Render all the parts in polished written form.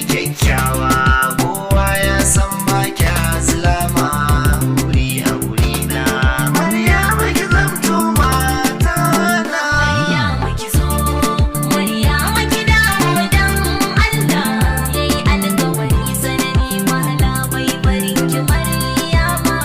kyakkyawa kowa ya san ba kya zulama wuri a wurina. Maryama ki zamto mata na. Maryama ki zo, Maryama ki dawo dan Allah. Yayi alƙawari sanani wahala bai barin ki Maryama.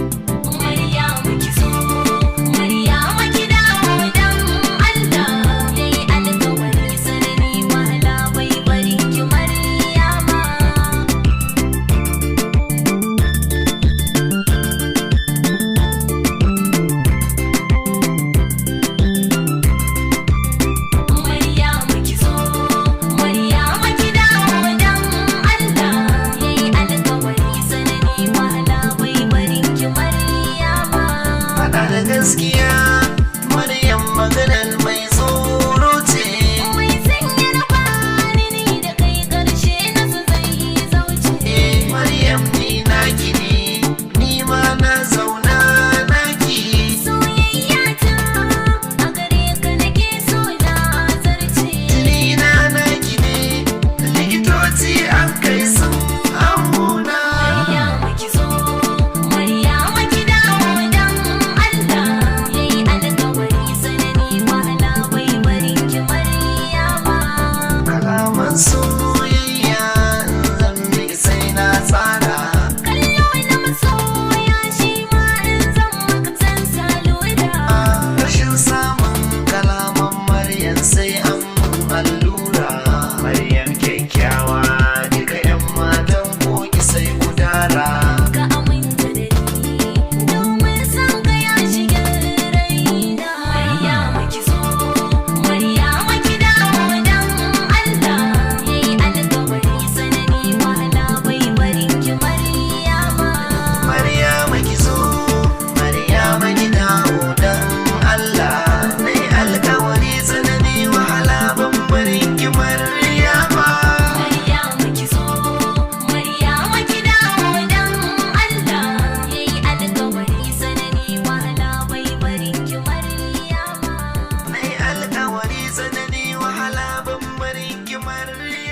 Maryama ki zo, Maryama ki dawo dan Allah. Yayi alƙawari sanani wahala bai barin ki Maryama. Maryama ki zo, Maryama ki dawo dan Allah. Yayi alƙawari sanani wahala bai barin ki Maryama. Faɗa da gaskiya Maryam maganar mai tsoro ce. Mai sanya na fari ni da kai ƙarshe na su zai zauce. Maryam ni naki ne, ni ma na zauna naki. Soyayya ta a gare ka nake so na zarce. Ni na naki ne, likitoci an kai sun auna. Maryama ki zo, Maryama ki dawo dan Allah. Yayi alƙawari sanani wahala bai barin ki Maryama. Kalaman soyayya in zan miki sai na tsara. Kallo na masoya shi ma in zan maka san salura. Rashin samun kalaman Maryam sai an mun allura. Maryam kyakkyawa duka 'yan matan koki sai gudara. Ka aminta da ni domin san ka ya shiga raina. Maryama ki zo, Maryama ki dawo dan Allah. Yayi alƙawari sanani wahala bai barin ki Maryama. Maryama ki zo, Maryama ki dawo dan Allah. Nai alƙawari tsanani wahala ban barin ki Maryama. Maryama ki zo, Maryama ki dawo dan Allah. Yayi alƙawari sanani wahala bai barin ki Maryama. Nai alƙawari tsanani wahala ban barin ki Maryama.